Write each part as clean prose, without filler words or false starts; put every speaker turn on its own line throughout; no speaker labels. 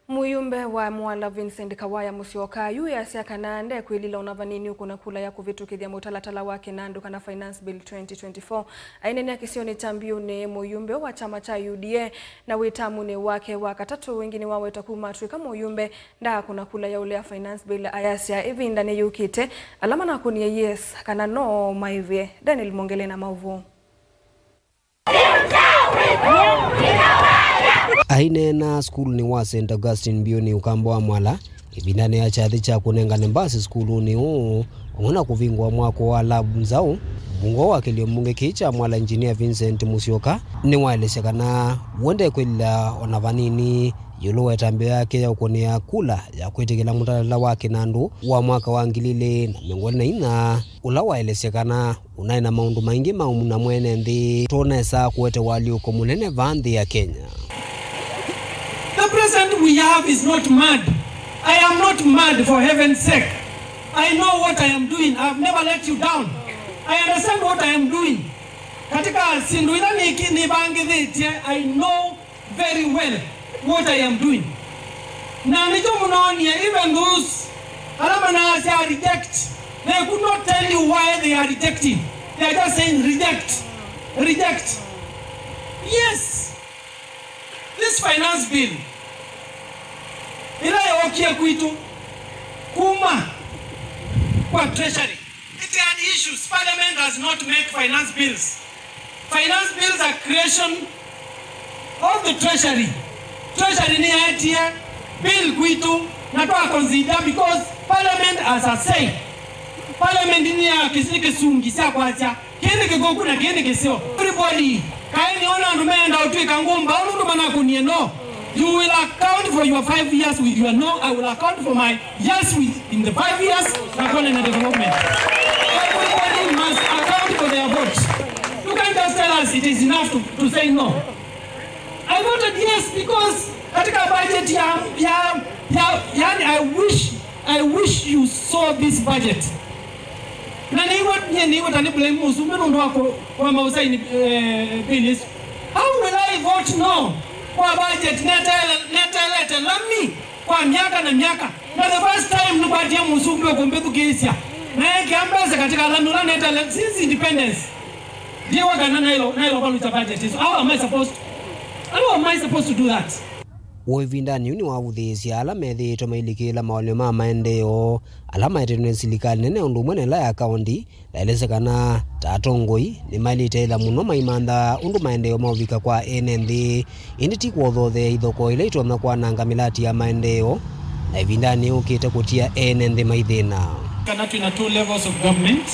Muyumbe wa Mwala Vincent Kawaya Musyoka yu ya siaka naande kuilila unavanini ukuna kula ya kuvitukithia mutalatala wake nandu kana Finance Bill 2024. Ainene akisioni chambiune muyumbe wa chama cha UDA na witamune wake wakatatu wengine wawe takumatwika muyumbe nda kuna kula ya ule ya Finance Bill ayasia hivi ndani yukite alama na kunia yes kana no maivye. Daniel Mongele na mauvu.
Aine na school ni wa St. Augustine Bioni ukambo wa Mwala ibindane ya chathi cha kunenga nembasi school ni ungona kuvingwa mwako wa labu mzao bungo wa kilio munge kicha Mwala engineer Vincent Musyoka ni waeleseka na wende kwila onavanini yulo etambio yake ya ukonia kula ya kwetekela mutalala wake nandu wa mwaka wa ngilile na mengone ina ula waeleseka na unaina maundu maingi maumuna mwene ndi tonesa kuwete wali uko munene vandhi ya Kenya.
The president we have is not mad. I am not mad, for heaven's sake. I know what I am doing. I have never let you down. I understand what I am doing. Katika sinduina ni bangi dhiti, I know very well what I am doing. Na nijo munaonia, even those alamanasi are reject. They could not tell you why they are rejecting. They are just saying reject, reject. Yes. This finance bill, ila yawakia kuitu kuma kwa treasury. It had issues. Parliament does not make finance bills. Finance bills are creation of the treasury. Treasury ni hatia bill kuitu natoa consider because parliament as I say. Parliament ni ya kisiki sungisa kwa acha. Kene kigoku na kene kisio. Everybody. Kaini ona ndumenda utwika ngumba unu mana kunie no. You will account for your 5 years with your no. I will account for my yes with in the 5 years nakone na development. Everybody must account for their votes. You can't just tell us it is enough to say no. I voted yes because katika budget yani I wish you saw this budget. Na niwa tani blame musu meno ndo wako kwa mausaini bilis. How will I vote no kwa budget netelete lami kwa miaka na miaka. Na the first time nubatia musu kwa kumbetu kesia. Na kiambaza katika lami ula netelete since independence. Diye wakana na ilo baluta budget. So how am I supposed to do that?
Wevindani uni wavuthisi ala methi tomailikila maolio ma maendeo ala maetenwe silikali nene undu mwene la ya kaunti laelesekana tatongoi ni mailite ila muno maimanda undu maendeo mauvika kwa enenthi indi tikuothothe ithoko ila itona kwa nanga milati ya maendeo na ivindani ukite kutia enenthi maithina.
Kana tuna two levels of government,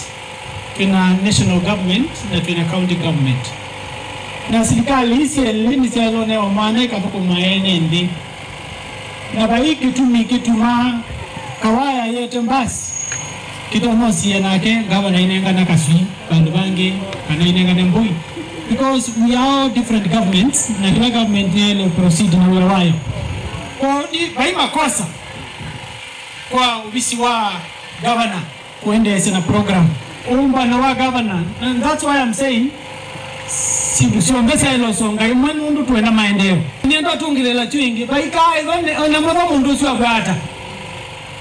tuna national government na tuna county government. Na serikali hizi elini sialone omane kabuku maene ndi na bai kituma Kawaya yete mbasi kitono siya nake gavana inenga na kasui bandu bangi kana inenga nembui because we are all different governments na kila government yele proceed na ulawayo kwa bai makosa kwa ubisi wa governor kuendesha na program umba na wa governor, and that's why I'm saying siongeza ilo songa imani undu tuwe na maendeo niendo tungilela chuingi baikai na mwadha mundu siwa gata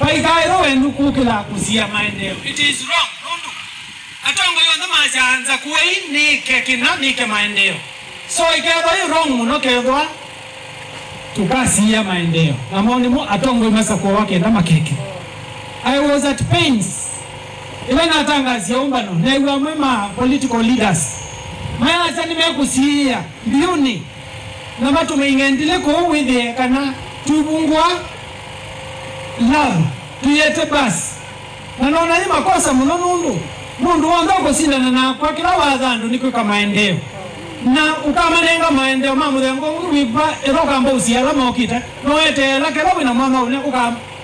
baikai rowe nduku kila kusia maendeo. It is wrong undu atongo yonda majanza kuwei nike maendeo so ikedwa yu wrong muno kedwa tukasia maendeo na maoni mu atongo imasa kwa wake na makeke. I was at pains ila natangazia umbano na iwa mwema political leaders maya chani mekusia biuni na batu meingendile ko withe kana tubungwa love tuyete basi na naona ni makosa muno mundu wandoko sindana na kwa kila wadhandu niko kama maendeo na ukamanenga maendeo mamuthengo wipa eroka mbosi alama okita noete la kero wina mama ule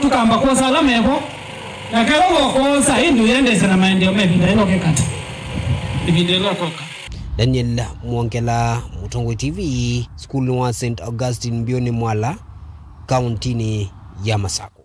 tukamba kosa alama ebo na kero kosa indu yendese na maendeo mebinda ilo kekata ibindelo koka.
Daniel Mwongela, Mutongwe TV, School wa St. Augustine Bioni Mwala, County ya Masako.